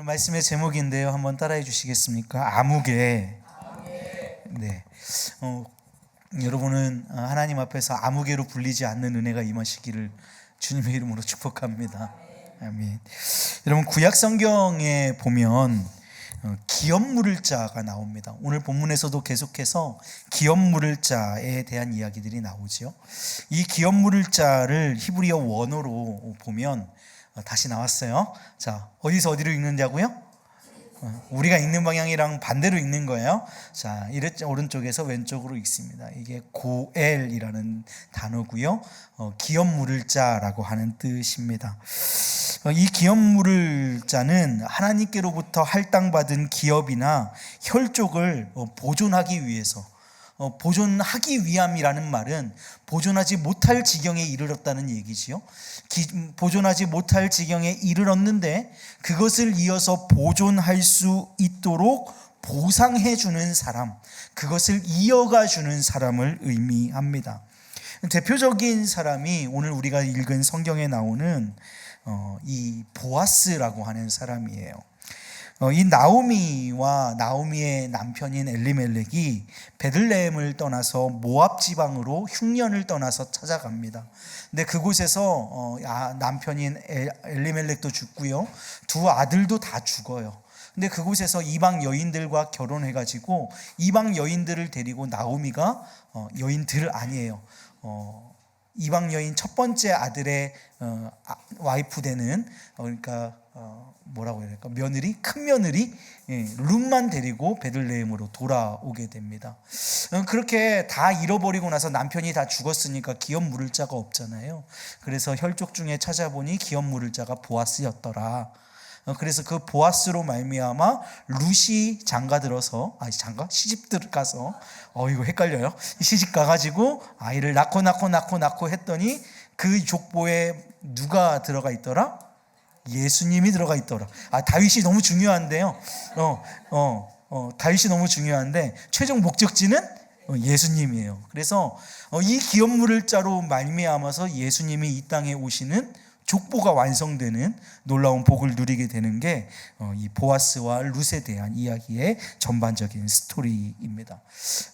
오늘 말씀의 제목인데요. 한번 따라해 주시겠습니까? 아무개. 네. 여러분은 하나님 앞에서 아무개로 불리지 않는 은혜가 임하시기를 주님의 이름으로 축복합니다. 아멘. 여러분, 구약 성경에 보면 기업 물을 자가 나옵니다. 오늘 본문에서도 계속해서 기업 물을 자에 대한 이야기들이 나오죠. 이 기업 물을 자를 히브리어 원어로 보면 다시 나왔어요. 자, 어디서 어디로 읽는다고요? 우리가 읽는 방향이랑 반대로 읽는 거예요. 자, 오른쪽에서 왼쪽으로 읽습니다. 이게 고엘이라는 단어고요. 기업 물을 자라고 하는 뜻입니다. 이 기업 물을 자는 하나님께로부터 할당받은 기업이나 혈족을 보존하기 위해서, 보존하기 위함이라는 말은 보존하지 못할 지경에 이르렀다는 얘기지요. 보존하지 못할 지경에 이르렀는데 그것을 이어서 보존할 수 있도록 보상해 주는 사람, 그것을 이어가 주는 사람을 의미합니다. 대표적인 사람이 오늘 우리가 읽은 성경에 나오는 이 보아스라고 하는 사람이에요. 이 나오미와 나오미의 남편인 엘리멜렉이 베들레헴을 떠나서 모압 지방으로 흉년을 떠나서 찾아갑니다. 근데 그곳에서 남편인 엘리멜렉도 죽고요, 두 아들도 다 죽어요. 근데 그곳에서 이방 여인들과 결혼해가지고 이방 여인들을 데리고 나오미가 여인들 아니에요. 이방 여인 첫 번째 아들의 와이프 되는, 그러니까 뭐라고 해야 될까, 며느리, 큰 며느리 룻만 데리고 베들레헴으로 돌아오게 됩니다. 그렇게 다 잃어버리고 나서 남편이 다 죽었으니까 기업 물을 자가 없잖아요. 그래서 혈족 중에 찾아보니 기업 물을 자가 보아스였더라. 그래서 그 보아스로 말미암아 룻이 시집 들어가서 이거 헷갈려요. 시집 가가지고 아이를 낳고 했더니 그 족보에 누가 들어가 있더라? 예수님이 들어가 있더라. 다윗이 너무 중요한데요. 다윗이 너무 중요한데 최종 목적지는 예수님이에요. 그래서 이 기업 물을 자로 말미암아서 예수님이 이 땅에 오시는 족보가 완성되는 놀라운 복을 누리게 되는 게 이 보아스와 룻에 대한 이야기의 전반적인 스토리입니다.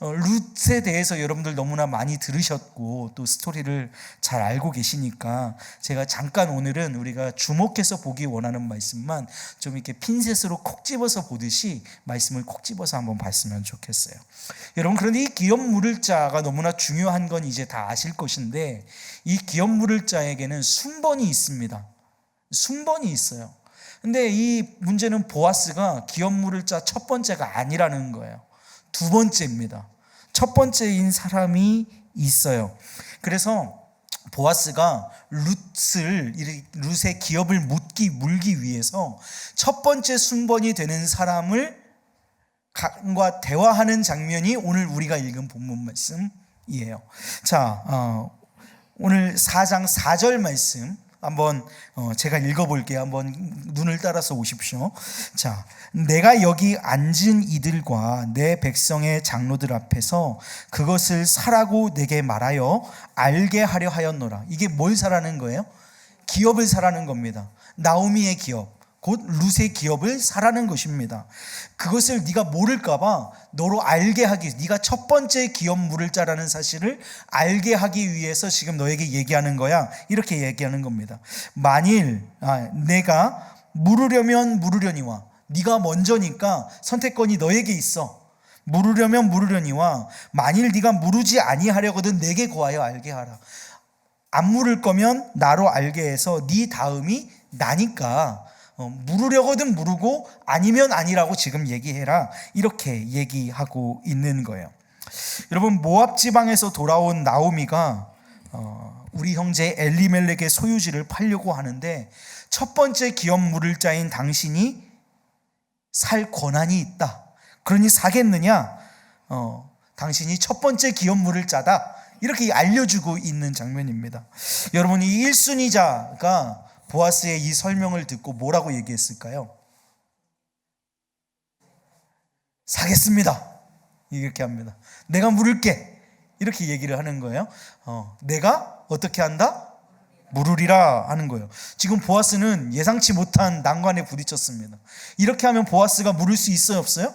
룻에 대해서 여러분들 너무나 많이 들으셨고 또 스토리를 잘 알고 계시니까 제가 잠깐 오늘은 우리가 주목해서 보기 원하는 말씀만 좀 이렇게 핀셋으로 콕 집어서 보듯이 말씀을 콕 집어서 한번 봤으면 좋겠어요. 여러분, 그런데 이 기업 물을 자가 너무나 중요한 건 이제 다 아실 것인데, 이 기업 물을 자에게는 순번이 있습니다. 순번이 있어요. 근데 이 문제는 보아스가 기업 물을 자 첫 번째가 아니라는 거예요. 두 번째입니다. 첫 번째인 사람이 있어요. 그래서 보아스가 룻의 기업을 물기 위해서 첫 번째 순번이 되는 사람과 대화하는 장면이 오늘 우리가 읽은 본문 말씀이에요. 자, 오늘 4장 4절 말씀 한번 제가 읽어볼게요. 한번 눈을 따라서 오십시오. 자, 내가 여기 앉은 이들과 내 백성의 장로들 앞에서 그것을 사라고 내게 말하여 알게 하려 하였노라. 이게 뭘 사라는 거예요? 기업을 사라는 겁니다. 나오미의 기업, 곧 룻의 기업을 사라는 것입니다. 그것을 네가 모를까봐 너로 알게 하기, 네가 첫 번째 기업 물을 자라는 사실을 알게 하기 위해서 지금 너에게 얘기하는 거야. 이렇게 얘기하는 겁니다. 만일 내가 물으려면 물으려니와, 네가 먼저니까 선택권이 너에게 있어. 물으려면 물으려니와, 만일 네가 물으지 아니하려거든 내게 구하여 알게 하라. 안 물을 거면 나로 알게 해서 네 다음이 나니까 물으려거든 물으고 아니면 아니라고 지금 얘기해라. 이렇게 얘기하고 있는 거예요. 여러분, 모압 지방에서 돌아온 나오미가 우리 형제 엘리멜렉의 소유지를 팔려고 하는데, 첫 번째 기업 물을 자인 당신이 살 권한이 있다. 그러니 사겠느냐? 당신이 첫 번째 기업 물을 자다. 이렇게 알려주고 있는 장면입니다. 여러분, 이 1순위자가 보아스의 이 설명을 듣고 뭐라고 얘기했을까요? 사겠습니다. 이렇게 합니다. 내가 물을게. 이렇게 얘기를 하는 거예요. 내가 어떻게 한다? 물으리라 하는 거예요. 지금 보아스는 예상치 못한 난관에 부딪혔습니다. 이렇게 하면 보아스가 물을 수 있어요, 없어요?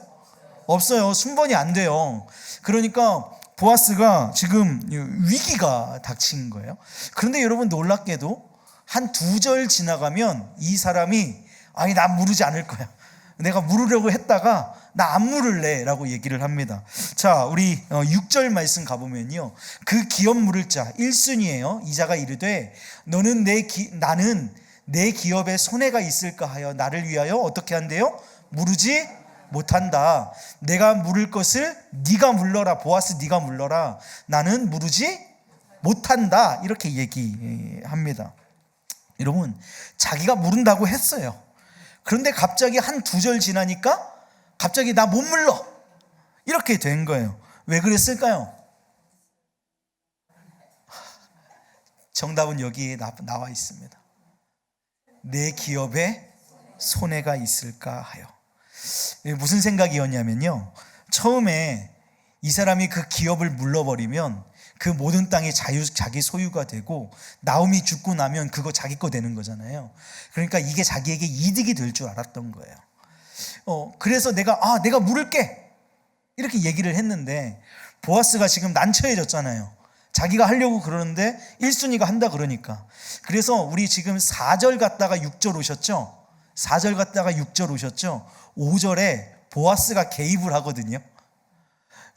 없어요. 순번이 안 돼요. 그러니까 보아스가 지금 위기가 닥친 거예요. 그런데 여러분, 놀랍게도 한 2절 지나가면 이 사람이 아니 나 물으지 않을 거야, 내가 물으려고 했다가 나 안 물을래 라고 얘기를 합니다. 자, 우리 6절 말씀 가보면요, 그 기업 물을 자 1순위예요. 이자가 이르되 너는 나는 내 기업에 손해가 있을까 하여 나를 위하여 어떻게 한대요? 물으지 못한다. 내가 물을 것을 네가 물러라. 보아스, 네가 물러라. 나는 물으지 못한다. 이렇게 얘기합니다. 여러분, 자기가 물은다고 했어요. 그런데 갑자기 한 2절 지나니까 갑자기 나 못 물러 이렇게 된 거예요. 왜 그랬을까요? 정답은 여기에 나와 있습니다. 내 기업에 손해가 있을까 하여. 무슨 생각이었냐면요, 처음에 이 사람이 그 기업을 물러버리면 그 모든 땅이 자기 소유가 되고 나오미 죽고 나면 그거 자기 거 되는 거잖아요. 그러니까 이게 자기에게 이득이 될 줄 알았던 거예요. 그래서 내가 물을게 이렇게 얘기를 했는데, 보아스가 지금 난처해졌잖아요. 자기가 하려고 그러는데 1순위가 한다 그러니까. 그래서 우리 지금 4절 갔다가 6절 오셨죠? 4절 갔다가 6절 오셨죠? 5절에 보아스가 개입을 하거든요.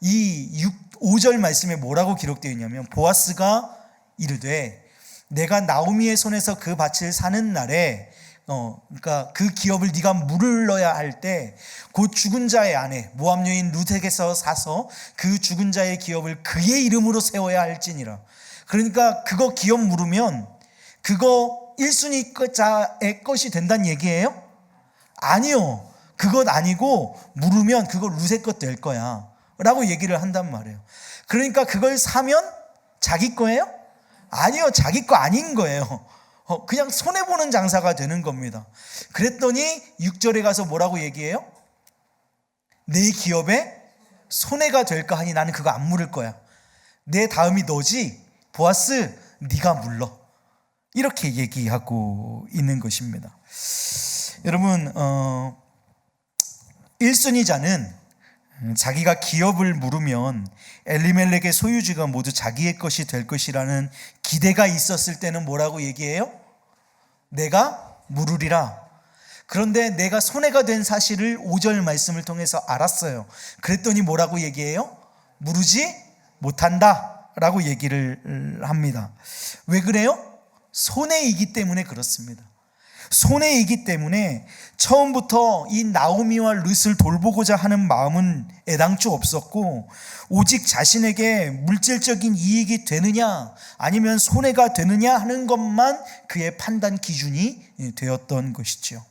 이 5절 말씀에 뭐라고 기록되어 있냐면, 보아스가 이르되 내가 나오미의 손에서 그 밭을 사는 날에 그러니까 그 기업을 네가 물러야 할 때 곧 죽은 자의 아내 모압 여인 룻에게서 사서 그 죽은 자의 기업을 그의 이름으로 세워야 할지니라. 그러니까 그거 기업 물으면 그거 1순위 자의 것이 된다는 얘기예요? 아니요, 그것 아니고 물으면 그거 룻의 것 될 거야 라고 얘기를 한단 말이에요. 그러니까 그걸 사면 자기 거예요? 아니요, 자기 거 아닌 거예요. 그냥 손해보는 장사가 되는 겁니다. 그랬더니 6절에 가서 뭐라고 얘기해요? 내 기업에 손해가 될까 하니 나는 그거 안 물을 거야. 내 다음이 너지, 보아스 네가 물러. 이렇게 얘기하고 있는 것입니다. 여러분, 1순위자는 자기가 기업을 물으면 엘리멜렉의 소유지가 모두 자기의 것이 될 것이라는 기대가 있었을 때는 뭐라고 얘기해요? 내가 물으리라. 그런데 내가 손해가 된 사실을 5절 말씀을 통해서 알았어요. 그랬더니 뭐라고 얘기해요? 물으지 못한다 라고 얘기를 합니다. 왜 그래요? 손해이기 때문에 그렇습니다. 손해이기 때문에 처음부터 이 나오미와 룻을 돌보고자 하는 마음은 애당초 없었고, 오직 자신에게 물질적인 이익이 되느냐 아니면 손해가 되느냐 하는 것만 그의 판단 기준이 되었던 것이죠.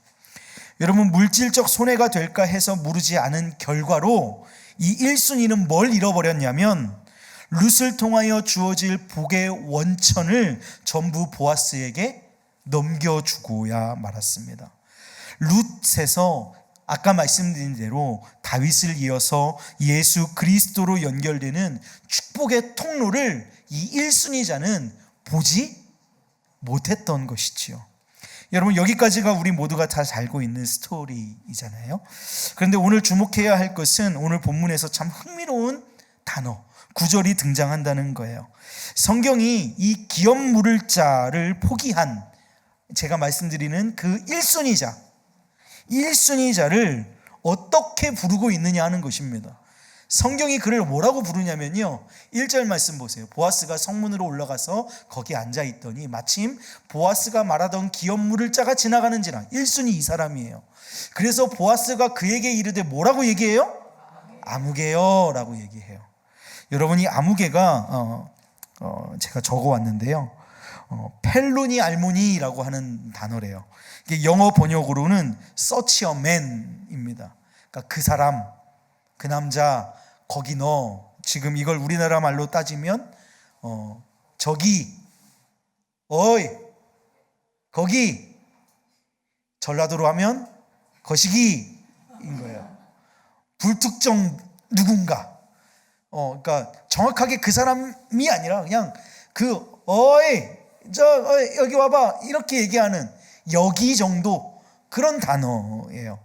여러분, 물질적 손해가 될까 해서 물으지 않은 결과로 이 1순위는 뭘 잃어버렸냐면 룻을 통하여 주어질 복의 원천을 전부 보아스에게 넘겨주고야 말았습니다. 룻에서 아까 말씀드린 대로 다윗을 이어서 예수 그리스도로 연결되는 축복의 통로를 이 1순위자는 보지 못했던 것이지요. 여러분, 여기까지가 우리 모두가 다 잘 알고 있는 스토리이잖아요. 그런데 오늘 주목해야 할 것은 오늘 본문에서 참 흥미로운 단어, 구절이 등장한다는 거예요. 성경이 이 기업 물을 자를 포기한, 제가 말씀드리는 그 1순위자를 어떻게 부르고 있느냐 하는 것입니다. 성경이 그를 뭐라고 부르냐면요, 1절 말씀 보세요. 보아스가 성문으로 올라가서 거기 앉아있더니 마침 보아스가 말하던 기업 물을 자가 지나가는지라. 1순위 이 사람이에요. 그래서 보아스가 그에게 이르되 뭐라고 얘기해요? 아무개요 라고 얘기해요. 여러분이 아무개가 제가 적어왔는데요, 펠로니 알모니라고 하는 단어래요. 이게 영어 번역으로는 such a man입니다. 그러니까 그 사람, 그 남자, 거기 너. 지금 이걸 우리나라 말로 따지면 저기, 어이, 거기. 전라도로 하면 거시기인 거예요. 불특정 누군가. 그러니까 정확하게 그 사람이 아니라 그냥 그 어이 여기 와봐 이렇게 얘기하는 여기 정도 그런 단어예요.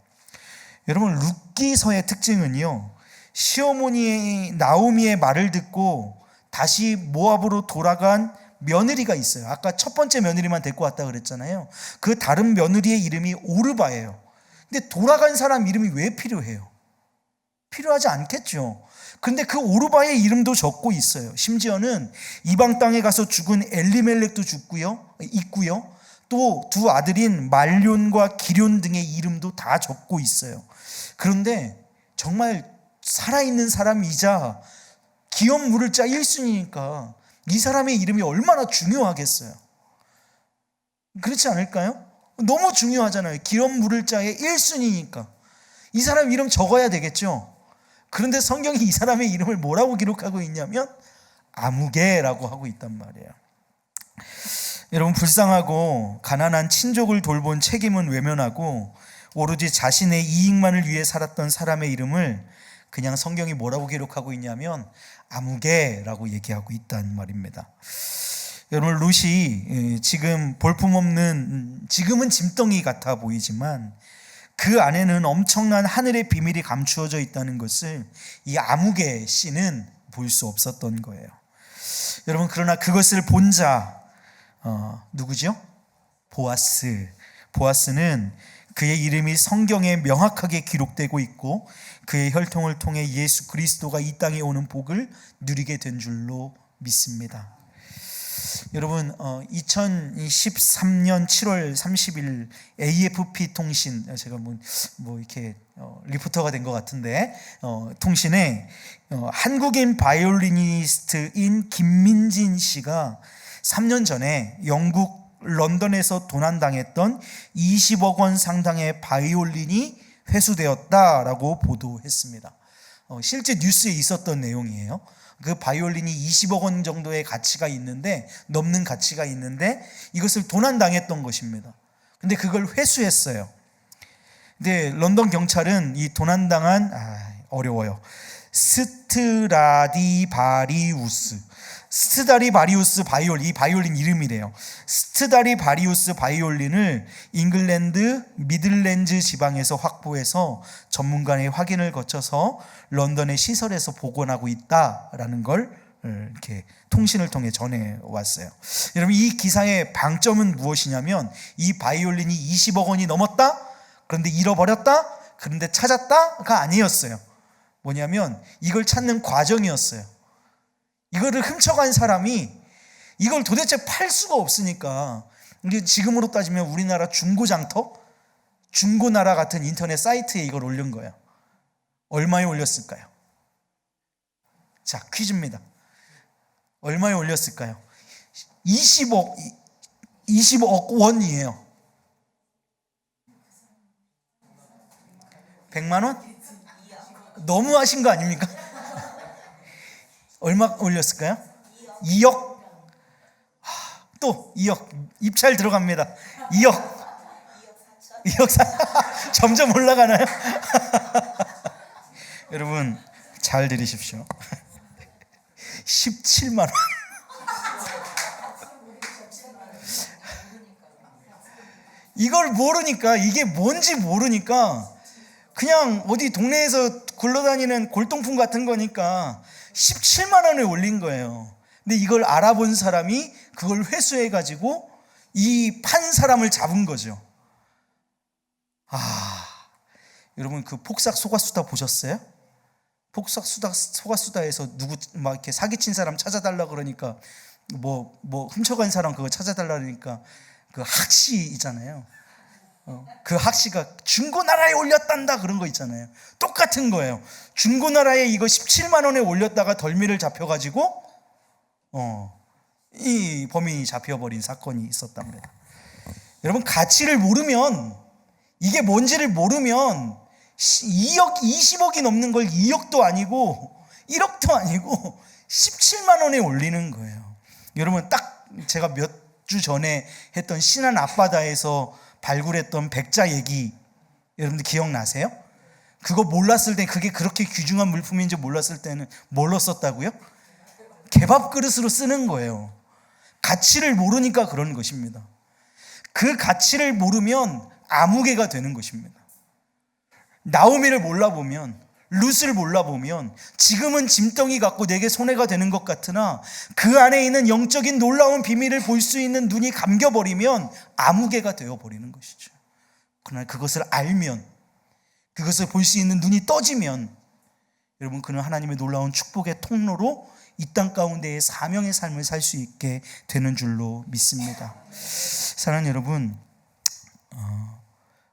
여러분 룻기서의 특징은요, 시어머니 나오미의 말을 듣고 다시 모압으로 돌아간 며느리가 있어요. 아까 첫 번째 며느리만 데리고 왔다 그랬잖아요. 그 다른 며느리의 이름이 오르바예요. 근데 돌아간 사람 이름이 왜 필요해요? 필요하지 않겠죠. 근데 그 오르바의 이름도 적고 있어요. 심지어는 이방 땅에 가서 죽은 엘리멜렉도 있고요. 또 두 아들인 말뇽과 기뇽 등의 이름도 다 적고 있어요. 그런데 정말 살아있는 사람이자 기업 물을 자 1순위니까 이 사람의 이름이 얼마나 중요하겠어요. 그렇지 않을까요? 너무 중요하잖아요. 기업 물을 자의 1순위니까 이 사람 이름 적어야 되겠죠. 그런데 성경이 이 사람의 이름을 뭐라고 기록하고 있냐면 아무개라고 하고 있단 말이에요. 여러분 불쌍하고 가난한 친족을 돌본 책임은 외면하고 오로지 자신의 이익만을 위해 살았던 사람의 이름을 그냥 성경이 뭐라고 기록하고 있냐면 아무개라고 얘기하고 있단 말입니다. 여러분 룻이 지금 볼품없는, 지금은 짐덩이 같아 보이지만 그 안에는 엄청난 하늘의 비밀이 감추어져 있다는 것을 이 아무개 씨는 볼 수 없었던 거예요. 여러분 그러나 그것을 본 자 누구죠? 보아스는 그의 이름이 성경에 명확하게 기록되고 있고 그의 혈통을 통해 예수 그리스도가 이 땅에 오는 복을 누리게 된 줄로 믿습니다. 여러분 2013년 7월 30일 AFP 통신, 제가 뭐 이렇게 리포터가 된 것 같은데 통신에 한국인 바이올리니스트인 김민진 씨가 3년 전에 영국 런던에서 도난당했던 20억 원 상당의 바이올린이 회수되었다라고 보도했습니다. 실제 뉴스에 있었던 내용이에요. 그 바이올린이 20억 원 정도의 가치가 있는데, 넘는 가치가 있는데 이것을 도난당했던 것입니다. 근데 그걸 회수했어요. 근데 런던 경찰은 이 도난당한 어려워요. 스트라디바리우스 바이올린, 이 바이올린 이름이래요. 스트라디바리우스 바이올린을 잉글랜드 미들랜드 지방에서 확보해서 전문가의 확인을 거쳐서 런던의 시설에서 복원하고 있다라는 걸 이렇게 통신을 통해 전해왔어요. 여러분 이 기사의 방점은 무엇이냐면 이 바이올린이 20억 원이 넘었다? 그런데 잃어버렸다? 그런데 찾았다?가 아니었어요. 뭐냐면 이걸 찾는 과정이었어요. 이거를 훔쳐간 사람이 이걸 도대체 팔 수가 없으니까, 이게 지금으로 따지면 우리나라 중고장터? 중고나라 같은 인터넷 사이트에 이걸 올린 거예요. 얼마에 올렸을까요? 자, 퀴즈입니다. 얼마에 올렸을까요? 20억 원이에요. 100만 원? 너무 하신 거 아닙니까? 얼마 올렸을까요? 2억? 또 2억. 입찰 들어갑니다. 2억 4천. 점점 올라가나요? 여러분 잘 들으십시오. 17만 원. 이걸 모르니까, 이게 뭔지 모르니까 그냥 어디 동네에서 굴러다니는 골동품 같은 거니까 17만 원에 올린 거예요. 근데 이걸 알아본 사람이 그걸 회수해가지고 이 판 사람을 잡은 거죠. 여러분 그 폭삭 소가수다 보셨어요? 폭삭 소가수다에서 누구 막 이렇게 사기친 사람 찾아달라 그러니까 뭐 훔쳐간 사람 그거 찾아달라 그러니까 그 학시 있잖아요. 그 학시가 중고나라에 올렸단다 그런 거 있잖아요. 똑같은 거예요. 중고나라에 이거 17만 원에 올렸다가 덜미를 잡혀가지고 이 범인이 잡혀버린 사건이 있었답니다. 여러분 가치를 모르면, 이게 뭔지를 모르면 2억 20억이 넘는 걸 2억도 아니고 1억도 아니고 17만 원에 올리는 거예요. 여러분 딱 제가 몇 주 전에 했던 신안 앞바다에서 발굴했던 백자 얘기 여러분들 기억나세요? 그거 몰랐을 때, 그게 그렇게 귀중한 물품인지 몰랐을 때는 뭘로 썼다고요? 개밥 그릇으로 쓰는 거예요. 가치를 모르니까 그런 것입니다. 그 가치를 모르면 아무개가 되는 것입니다. 나오미를 몰라보면, 룻을 몰라보면 지금은 짐덩이 같고 내게 손해가 되는 것 같으나 그 안에 있는 영적인 놀라운 비밀을 볼 수 있는 눈이 감겨버리면 아무개가 되어버리는 것이죠. 그러나 그것을 알면, 그것을 볼 수 있는 눈이 떠지면 여러분, 그는 하나님의 놀라운 축복의 통로로 이 땅 가운데의 사명의 삶을 살 수 있게 되는 줄로 믿습니다. 사랑하는 여러분,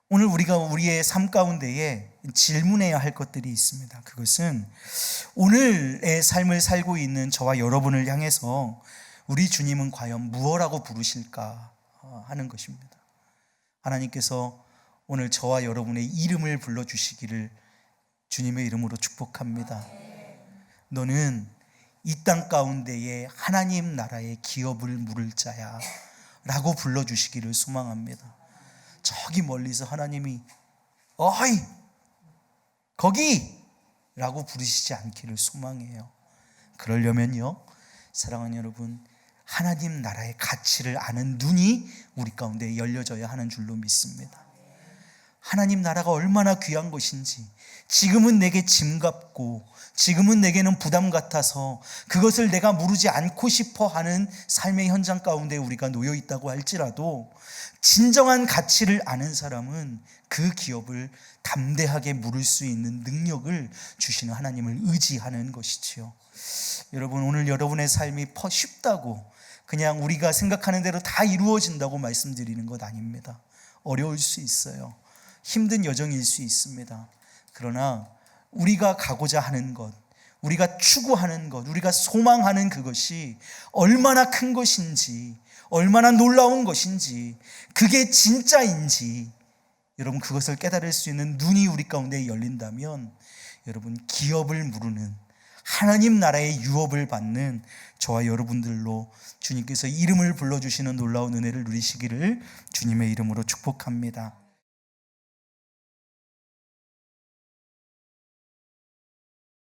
오늘 우리가 우리의 삶 가운데에 질문해야 할 것들이 있습니다. 그것은 오늘의 삶을 살고 있는 저와 여러분을 향해서 우리 주님은 과연 무엇이라고 부르실까 하는 것입니다. 하나님께서 오늘 저와 여러분의 이름을 불러주시기를 주님의 이름으로 축복합니다. 너는 이 땅 가운데에 하나님 나라의 기업을 물을 자야 라고 불러주시기를 소망합니다. 저기 멀리서 하나님이 어이 거기 라고 부르시지 않기를 소망해요. 그러려면요, 사랑하는 여러분, 하나님 나라의 가치를 아는 눈이 우리 가운데 열려져야 하는 줄로 믿습니다. 하나님 나라가 얼마나 귀한 것인지, 지금은 내게 짐 같고 지금은 내게는 부담 같아서 그것을 내가 모르지 않고 싶어 하는 삶의 현장 가운데 우리가 놓여 있다고 할지라도 진정한 가치를 아는 사람은 그 기업을 담대하게 물을 수 있는 능력을 주시는 하나님을 의지하는 것이지요. 여러분, 오늘 여러분의 삶이 쉽다고 그냥 우리가 생각하는 대로 다 이루어진다고 말씀드리는 것 아닙니다. 어려울 수 있어요. 힘든 여정일 수 있습니다. 그러나 우리가 가고자 하는 것, 우리가 추구하는 것, 우리가 소망하는 그것이 얼마나 큰 것인지, 얼마나 놀라운 것인지, 그게 진짜인지 여러분 그것을 깨달을 수 있는 눈이 우리 가운데 열린다면 여러분 기업을 무르는 하나님 나라의 유업을 받는 저와 여러분들로 주님께서 이름을 불러주시는 놀라운 은혜를 누리시기를 주님의 이름으로 축복합니다.